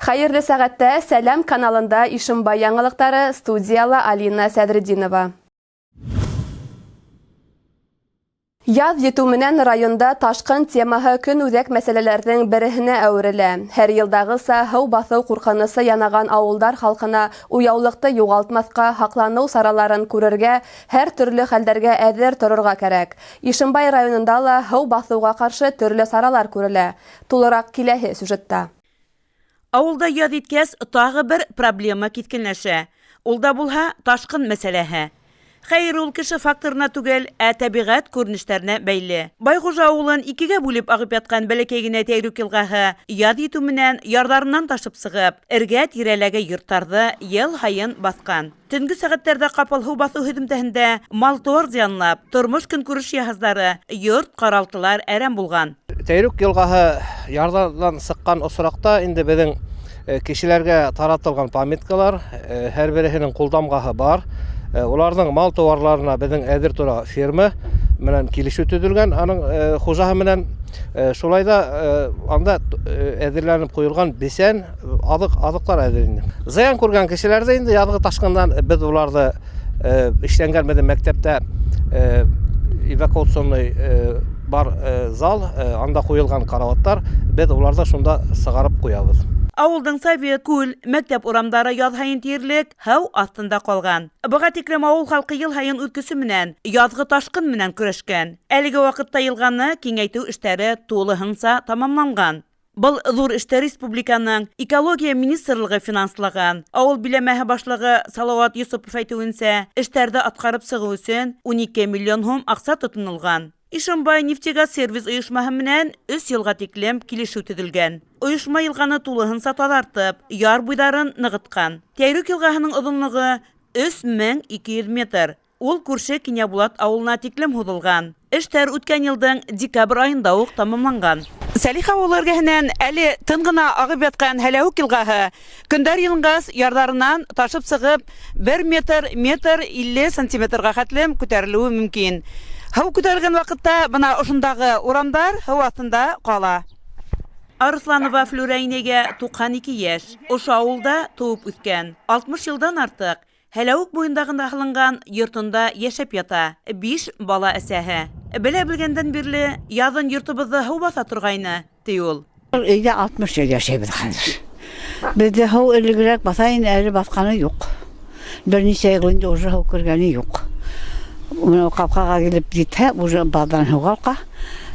Хайырлы сәғәттә Сәләм каналында Ишимбай яңалыктары, студияла Алина Сәдрединова. Яз ету менән районда ташкын темаһы көн үҙәк мәсьәләләрнең береһенә әүерелә. Һәр йылдагыса һыу баҫыу ҡурҡынысы янаған ауылдар халҡына уяулыҡты юғалтмаҫҡа, һаҡланыу сараларын күрергә, һәр төрлө хәлдәргә әҙер торорға кәрәк. Ишимбай районында ла һыу баҫыуға ҡаршы төрлө саралар күрелә. Тулыраҡ киләһе сюжетта. Ауылда яҙ иткәс, тағы бер проблема киткенләшә. Ул да булһа ташҡын мәсьәләһе. Хәйер, ул кеше факторына түгел, тәбиғәт күренештәренә бәйле. Байхужа ауылын икегә бүлеп ағып ятҡан бәләкәй генә Тәйрүк йылғаһы яҙ етү менән ярҙарынан ташып сығып, эргә-тирәләге йорттарҙы йыл һайын баҫҡан. Төнгө сәғәттәрҙә ҡапыл һыу баҫыу һөҙөмтәһендә мал-тыуар зыянлап, тормош көнкүреш йыһаздары, йорт ҡаралтылар әрәм булған. Тәйрүк йылғаһы ярҙарҙан сыҡҡан осраҡта инде беҙҙең кешеләргә таратылған памяткалар, һәр береһенең ҡултамғаһы бар. Уларҙың мал тыуарларына беҙҙең әҙер тора ферма менән килешеү төҙөлгән. Аның хужаһы менән шулай да анда әҙерләнеп ҡуйылған бесән аҙыҡтар әҙер инде. Зыян күргән кешеләрҙе инде яҙғы ташҡындан беҙ уларҙы эшләнгән беҙҙең мәктәптә эвакуационный бар зал, анда ҡуйылған карауаттар, беҙ уларҙы шунда сығарып ҡуябыҙ. Ауылдың совет, күл, мәктәп урамдары яҙ һайын тиерлек һыу аҫтында ҡалған. Быға тиклем ауыл халҡы йыл һайын үткесе менән, яҙғы ташҡын менән көрәшкән. Әлеге ваҡытта йылғаны киңәйтеү эштәре тулыһынса тамамланған. Был ҙур эште республиканың экология министрлығы финанслаған. Ауыл биләмәһе башлығы Салауат Йосопов әйтеүенсә, эштәрҙе атҡарып сығыу өсөн 12 миллион һум аҡса тотонолған. Ишимбай нефтегаз сервис ойошмаһы менән 3 йылға тиклем килешеү төҙөлгән. Ойошма йылғаны тулыһынса таҙартып, яр буйҙарын нығытҡан. Тәйрүк йылғаһының оҙонлоғо 3200 метр. Ул күрше Кинйәбулат ауылына тиклем һуҙылған. Эштәр үткән йылдың декабр айында уҡ тамамланған. Сәлих ауылы эргәһенән әле тын гына ағып ятҡан Һәләүек йылғаһы көндәр йылынғас ярҙарынан ташып сығып 1 метр 50 сантиметрға хәтлем күтәрелеүе мөмкин. Һыу күтәрелгән ваҡытта бына ошондағы урамдар һыу аҫтында ҡала. Арыҫланова Флүрә инәгә 92 йәш. Ошо ауылда тыуып үҫкән. 60 йылдан артыҡ Һәләүек буйындағында һалынған йортонда йәшәп ята. 5 бала әсәһе. Белә белгәндән бирле яҙын йортобоҙҙо һыу баҫа торғайны, ти ул. Өйҙә 60 йыл йәшәйбеҙ хәҙер. Беҙҙе һыу элегерәк баҫайын, әле баҫҡаны юҡ. Бер нисә йыл инде уже һыу кергәне юҡ. Ҡапҡаға килеп китһә, уже баҙҙан һуғалҡа,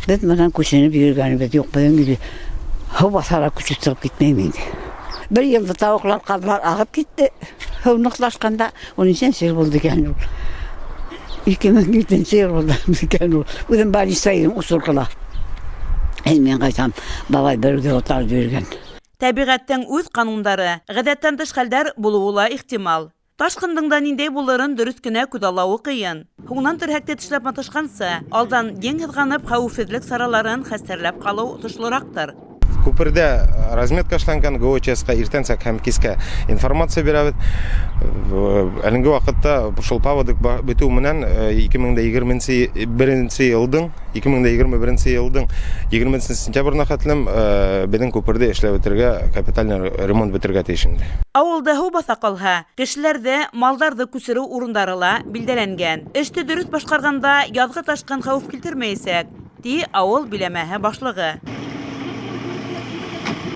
беҙ менән күсенеп йөрөгәнебеҙ юҡ. Беҙҙең һыу баҫара күсеп сығып китмәйем инде. Бер йылды тауыҡлар, ҡаҙлар ағып китте. Һыу ныҡлашҡанда, 13-нче йыл булды икән ул. 2007 йыл булды икән ул. Үҙем больница идем Усурҡала. Мен ҡайтам, бабай бергә отарып йөрөгән. Тәбиғәттең үҙ ҡанундары, ғәҙәттән тыш хәлдәр булыуы ла ихтимал. Ташҡындың да ниндәй булырын дөрөҫ кенә күҙаллауы ҡыйын. Һуңынан терһәкте тешләп матышҡансы, алдан ең һыҙғанып хәүефһеҙлек сараларын хәстәрләп ҡалыу отошлораҡтыр. Күпердә разметка эшләнгән, ГОЧС-ка иртәнсәк һәм кискә информация бирәбеҙ. Әлеге ваҡытта шул паводок бөтөү менән 2021 йылдың 20 сентябрына хәтлем беҙҙең күперҙе эшләп бөтөргә, капитальный ремонт бөтөргә тейеш инде. Ауылда һыу баҫа ҡалһа, кешеләрҙе, малдарҙы күсереү урындары ла билдәләнгән. Эште дөрөҫ башҡарғанда яҙғы ташҡын хәүеф килтермәйәсәк, ти ауыл биләмәһе башлығы.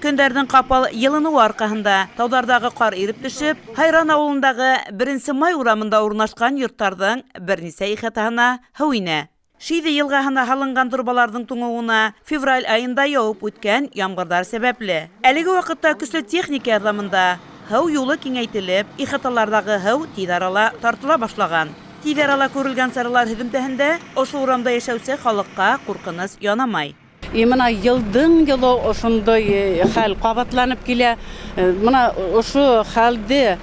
Көндәрҙең ҡапыл йылыныуы арҡаһында тауҙарҙағы ҡар иреп төшөп, Һайран ауылындағы 1 май урамында урынлашҡан йорттарҙың бер нисә ихатаһына һыу инә. Шиҙе йылғаһына һалынған торбаларҙың туңыуына февраль айында яуып үткән ямғырҙар сәбәпле. Әлеге ваҡытта көслө техника ярҙамында һыу юлы киңәйтелеп, ихаталарҙағы һыу тиҙ арала тартыла башлаған. Тиҙ арала күрелгән саралар һөҙөмтәһендә ошо урамда йәшәүсе халыҡҡа ҡурҡыныс янамай. Мына йылдың йылы ошондай хәл ҡабатланып килә. Мына ошо хәлде,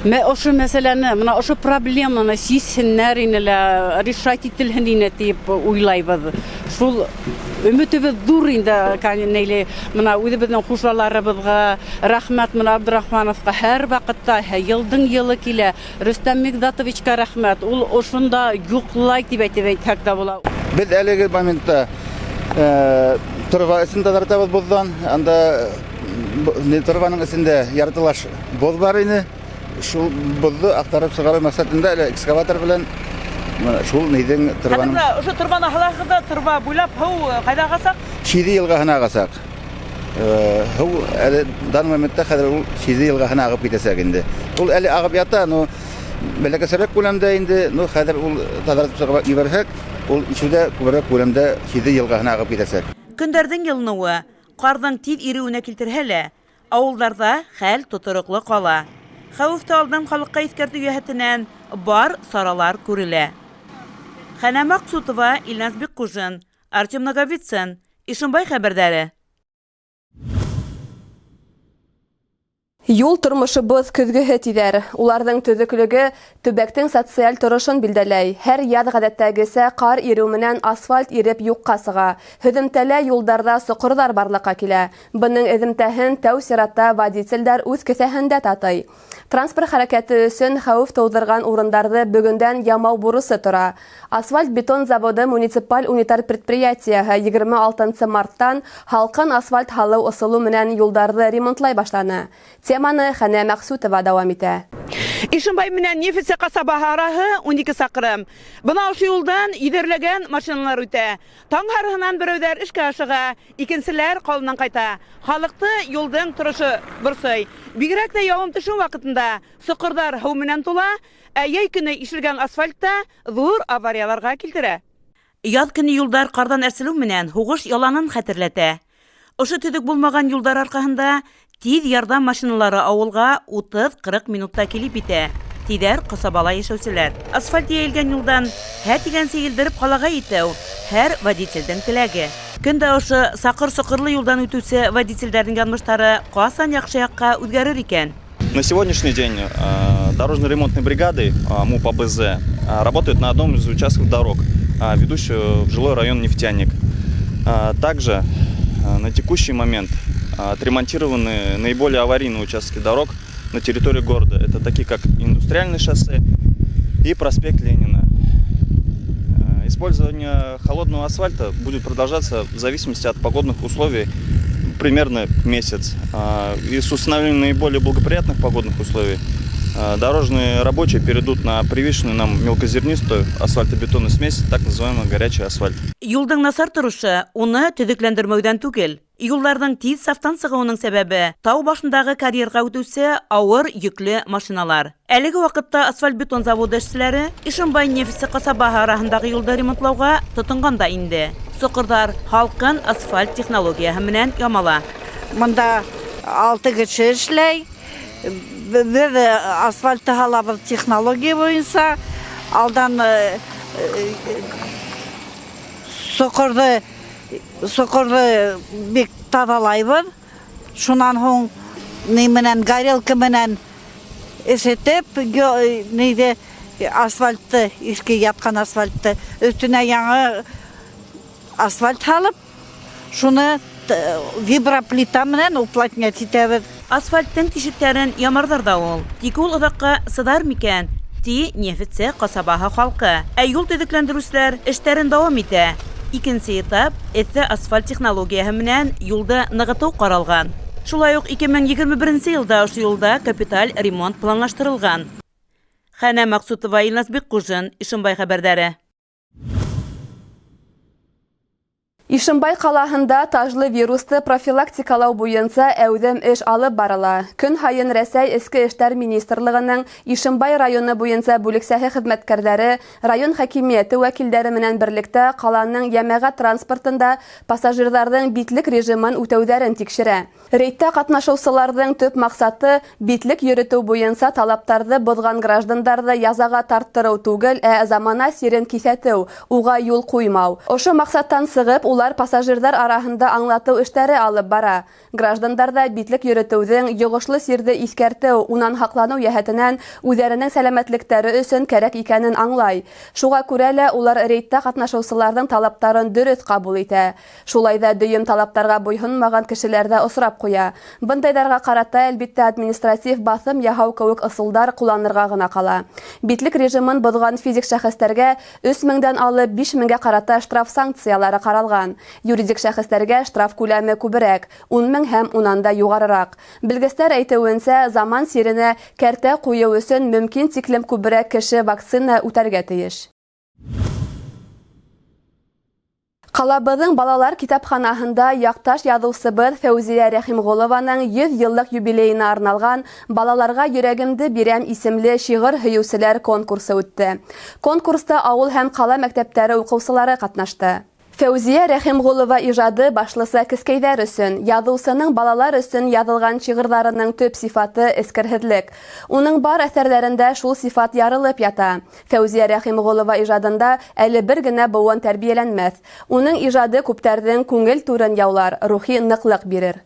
ошо мәсьәләне, мына ошо проблеманы сисһеннәр ине лә, решать ителһен ине тип уйлайбыҙ. Шул өмөтөбөҙ ҙур инде, мына үҙебеҙҙең хужаларыбыҙға, рәхмәт мына Абдрахмановҡа һәр ваҡытта йылдың йылы килә. Рөстәм Мигдатовичка рәхмәт, ул ошонда юҡлай тип әйтһәк тә була. Беҙ әлеге моментта торба эсен таҙартабыҙ боҙҙан, анда Торбаның исендә яртылаш боз бар иде. Шул бозды актарып чыгару максатында экскаватор белән шул нидән торбаның Ошо торбаны халахында торба буйлап һау кайда гасак? Шиди елгаһына агасак. Һау әле дан моментта хәзер ул Шиди елгаһына агып китәсәк инде. Ул әле агып ята, но бәләкәсәрәк күләмдә инде, но хәзер ул тазартып чыгарып ибәрсәк, ул ишүдә күбрәк күләмдә Шиди елгаһына агып китәсәк. Көндәрдән йылынуы, карның тиз иреүенә килтерһә лә, авылларда хәл тотырыклы кала. Хәвефте алдан халыкка искәртү яһәтеннән бар саралар күрелә. Хәнә Максутова, Илназ Беккужин, Артем Наговицын, Ишембай хәбәрдәре. Юл тормышыбыз көҙгөһө тиҙәр. Уларҙың төҙөклөгө төбәктең социаль торошон билдәләй. Һәр яҙ ғәҙәттәгесә ҡар иреү менән асфальт иреп юҡҡа сыға. Һөҙөмтәлә юлдарҙа соҡорҙар барлыҡҡа килә. Бының эҙемтәһен тәү сиратта водителдәр үҙ кеҫәһендә татый. Транспорт хәрәкәте өсөн хәүеф тыуҙырған урындарҙы бөгөндән ямау бурысы тора. Асфальт-бетон заводы муниципаль унитар предприятияһы 26 марттан һалҡын асфальт һалыу ысулы менән юлдарҙы ремонтлай башланы. Теманы Хәнә Мәҡсүтова дауам итә. Ишембай менән Нефице ҡасабаһы араһы 12 саҡрым. Бына ошо юлдан йөҙәрләгән машиналар үтә. Таң һарыһынан берәүҙәр эшкә ашыға, икенселәр ҡалынан ҡайта. Халыҡты юлдың торошы борсой. Бигерәк тә яуым төшөү ваҡытында соҡорҙар һыу менән тула, ә йәй көнө ишелгән асфальтта ҙур аварияларға килтерә. Яҙ көне юлдар ҡарҙан әрселеү менән һуғыш яланын хәтерләтә. Ошо төҙөк булмаған юлдар арҡаһында тиҙ ярҙам машиналары ауылға 30-40 минутта килеп итә. Тиҙәр ҡасабала йәшәүселәр. Асфальт йәйелгән юлдан һә тигәнсе елдереп ҡалаға етеү һәр водителдең теләге. Көндә ошо саҡыр-соҡорлы юлдан үтеүсе водителдәрҙең яҙмыштары ҡасан яҡшы яҡҡа үҙгәрер икән? На сегодняшний день дорожно-ремонтные бригады МУП АБЗ работают на одном из участков дорог, ведущего в жилой район Нефтяник. Также на текущий момент отремонтированы наиболее аварийные участки дорог на территории города. Это такие как Индустриальное шоссе и проспект Ленина. Использование холодного асфальта будет продолжаться в зависимости от погодных условий примерно месяц. И с установлением наиболее благоприятных погодных условий дорожные рабочие перейдут на привычную нам мелкозернистую асфальтобетонную смесь, так называемый горячий асфальт. Юлдың насар торышы уны төҙөкләндермәүҙән түгел. Юлдарҙың тиҙ сафтан сығыуының сәбәбе тау башындағы карьерға үтеүсе ауыр йөкле машиналар. Әлеге ваҡытта асфальт-бетон заводы эшселәре Ишембай Нефице ҡасабаһы араһындағы юлды ремонтлауға тотонғанда инде. Соҡорҙар һалҡын асфальт технологияһы менән ямала. Мында 6 кеше эшләй. Беҙ асфальтты һалабыҙ технология буйынса. Алдан соҡорҙы бик таҙалайбыҙ. Шунан һуң горелка менән эсетеп, асфальтты, иске ятҡан асфальтты өҫтөнә яңы асфальт һалып, шуны виброплита менән уплотнять итәбеҙ. Асфальттың тишектәрен ямарҙар да ул. Тик ул оҙаҡҡа сыҙар микән? Ти Нефице ҡасабаһы халҡы. Ә юл төҙөкләндереүселәр эштәрен дауам итә. Икенсе этап эҫе асфальт технологияһы менән юлды нығытыу ҡаралған. Шулай уҡ 2021 йылда ошо юлда капиталь ремонт планлаштырылған. Хәнә Мәҡсүтова, Илназ Беккужин, Ишембай хәбәрҙәре. Ишембай ҡалаһында тажлы вирусты профилактикалау буйынса әүҙем эш алып барыла. Көн һайын Рәсәй Эске эштәр министрлығының Ишембай районы буйынса бүлексәһе хеҙмәткәрҙәре, район хакимиәте вәкилдәре менән берлектә ҡаланың йәмәғәт транспортында пассажирҙарҙың битлек режимын үтәүҙәрен тикшерә. Рейдтә ҡатнашыусыларҙың төп маҡсаты битлек йөрөтөү буйынса талаптарҙы боҙған граждандарҙы язаға тарттырыу түгел, ә замана сирен киҫәтеү, уға юл ҡуймау. Ошо маҡсаттан сығып, улар пассажирҙар араһында аңлатыу эштәре алып бара. Граждандарҙа битлек йөрөтөүҙең йоғошло сирҙе иҫкәртеү, унан һаҡланыу йәһәтенән үҙҙәренең сәләмәтлектәре өсөн кәрәк икәнен аңлай. Шуға күрә лә улар рейдтә ҡатнашыусыларҙың талаптарын дөрөҫ ҡабул итә. Шулай ҙа дөйөм талаптарға буйһонмаған кешеләр ҙә осрап ҡуя. Бындайҙарға ҡарата, әлбиттә, административ баҫым яһау кеүек ысулдар ҡулланырға ғына ҡала. Битлек режимын боҙған физик шәхестәргә 3000-дән алып 5000-гә ҡарата штраф санкциялары ҡаралған. язылган. Юридик шәхестәргә штраф күләме күбрәк, 10 мең һәм унан да югарырак. Белгечләр әйтүенсә, заман сиренә кәртә кую өчен мөмкин тиклем күбрәк кеше вакцина үтәргә тиеш. Қалабыҙың балалар китапханаһында яҡташ яҙыусыбыҙ Фәүзиә Рәхимғолованың 100 йыллыҡ юбилейына арналған «Балаларға йөрәгемде бирәм» исемле шиғыр һөйөүселәр конкурсы үтте. Конкурста ауыл һәм ҡала мәктәптәре уҡыусылары ҡатнашты. Фәүзиә Рәхимғолова ижады башлыса кескәйҙәр өсөн. Яҙыусының балалар өсөн яҙылған шиғырҙарының төп сифаты эскерһеҙлек. Уның бар әҫәрҙәрендә шул сифат ярылып ята. Фәүзиә Рәхимғолова ижадында әле бер генә быуын тәрбиәләнмәҫ. Уның ижады күптәрҙең күңел түрен яулар, рухи ныҡлыҡ бирер.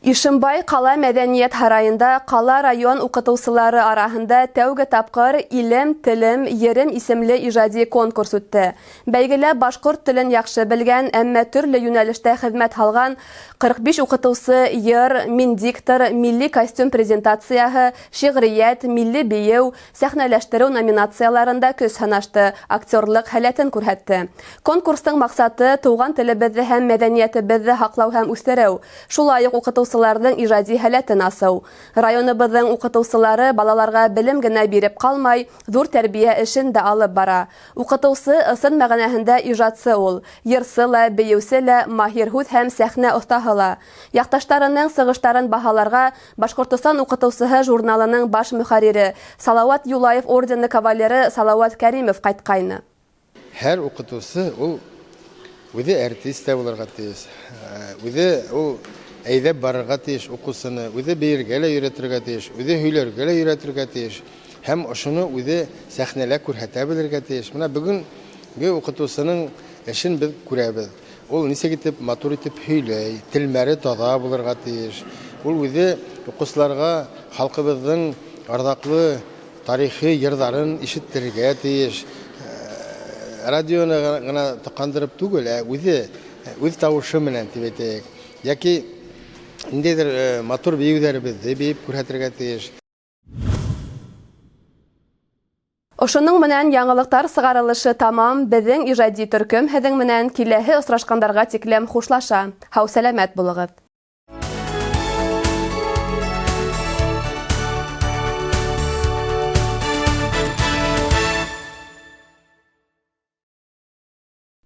Ишембай ҡала мәҙәниәт һарайында ҡала район уҡытыусылары араһында тәүге тапҡыр «Илем, телем, ерем» исемле ижади конкурс үтте. Бәйгелә башҡорт телен яҡшы белгән, әммә төрлө йүнәлештә хеҙмәт һалған 45 уҡытыусы йыр, мин диктор, милли костюм презентацияһы, шиғриәт, милли бейеү, сәхнәләштереү номинацияларында көс һынашты, актерлыҡ һәләтен күрһәтте. Конкурстың маҡсаты тыуған телебеҙҙе һәм мәҙәниәтебеҙҙе һаҡлау һәм үҫтереү. Шулай уҡ уҡытыусыларҙың ижади һәләтен асыу. Районыбыҙҙың уҡытыусылары балаларға белем генә биреп ҡалмай, ҙур тәрбиә эшен дә алып бара. Уҡытыусы ысын мәғәнәһендә ижадсы ул. Йырсы ла, бейеүсе лә, маһир һүҙ һәм сәхнә оҫтаһы ла. Яҡташтарының сығыштарын баһаларға Башҡортостан уҡытыусыһы журналының баш мөхәррире, Салауат Юлаев ордены кавалеры Салауат Кәримов ҡайтҡайны. Һәр уҡытыусы ул үҙе артист та булырға тейеш. Үҙе ул әйҙәп барырға тейеш уҡыусыны, үҙе бейергә лә өйрәтергә тейеш, үҙе һөйләргә лә өйрәтергә тейеш. Һәм ошоно үҙе сәхнәлә күрһәтә белергә тейеш. Менә бөгөнгө уҡытыусының эшен беҙ күрәбеҙ. Ул нисек итеп, матур итеп һөйләй, телмәре таҙа булырға тейеш. Ул үҙе уҡыусыларға халҡыбыҙҙың арҙаҡлы тарихи йырҙарын ишеттерергә тейеш. Радионы ғына тоҡандырып түгел, үҙ тауышы менән тип әйтәйек. Яки ниндәйҙер матур бейеүҙәребеҙҙе бейеп күрһәтергә тейеш. Ошоның менән яңылыҡтар сығарылышы тамам. Беҙҙең ижади төркөм һеҙҙең менән киләһе осрашҡандарға тиклем хушлаша. Һау сәләмәт булығыҙ.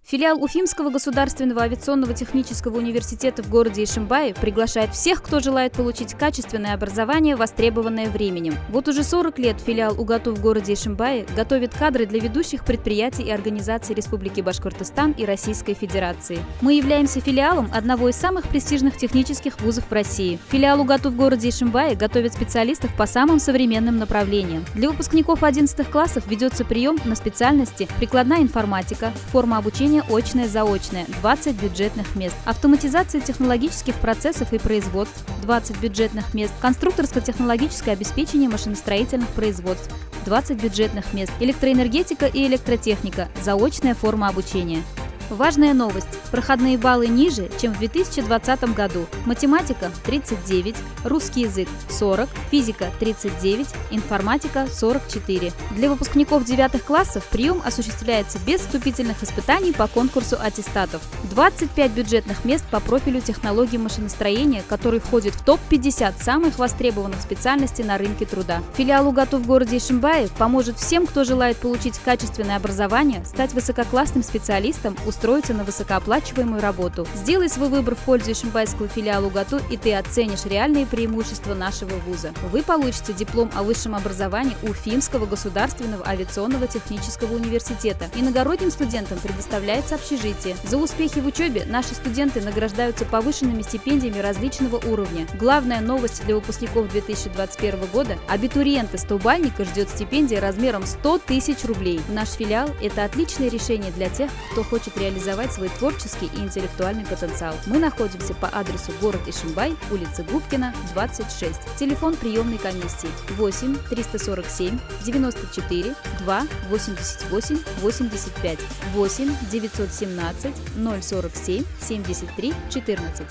Филиал Уфимского государственного авиационного технического университета в городе Ишимбае приглашает всех, кто желает получить качественное образование, востребованное временем. Вот уже 40 лет филиал УГАТУ в городе Ишимбае готовит кадры для ведущих предприятий и организаций Республики Башкортостан и Российской Федерации. Мы являемся филиалом одного из самых престижных технических вузов в России. Филиал УГАТУ в городе Ишимбае готовит специалистов по самым современным направлениям. Для выпускников 11 классов ведется прием на специальности прикладная информатика, форма обучения очное-заочное, 20 бюджетных мест. Автоматизация технологических процессов и производств, 20 бюджетных мест. Конструкторско-технологическое обеспечение машиностроительных производств, 20 бюджетных мест. Электроэнергетика и электротехника, заочная форма обучения. Важная новость. Проходные баллы ниже, чем в 2020 году. Математика – 39, русский язык – 40, физика – 39, информатика – 44. Для выпускников 9 классов прием осуществляется без вступительных испытаний по конкурсу аттестатов. 25 бюджетных мест по профилю технологии машиностроения, который входит в топ-50 самых востребованных специальностей на рынке труда. Филиал УГАТУ в городе Ишимбае поможет всем, кто желает получить качественное образование, стать высококлассным специалистом, устроиться на высокооплачиваемую работу. Сделай свой выбор в пользу ишимбайского филиала УГАТУ, и ты оценишь реальные преимущества нашего вуза. Вы получите диплом о высшем образовании Уфимского государственного авиационного технического университета. Иногородним студентам предоставляется общежитие. За успехи в учебе наши студенты награждаются повышенными стипендиями различного уровня. Главная новость для выпускников 2021 года – абитуриента 100-бальника ждет стипендия размером 100 тысяч рублей. Наш филиал – это отличное решение для тех, кто хочет реализовать свой творческий и интеллектуальный потенциал. Мы находимся по адресу город Ишимбай, улица Губкина, 26. Телефон приемной комиссии 8 347 94 2 88 85 8 917 047 73 14.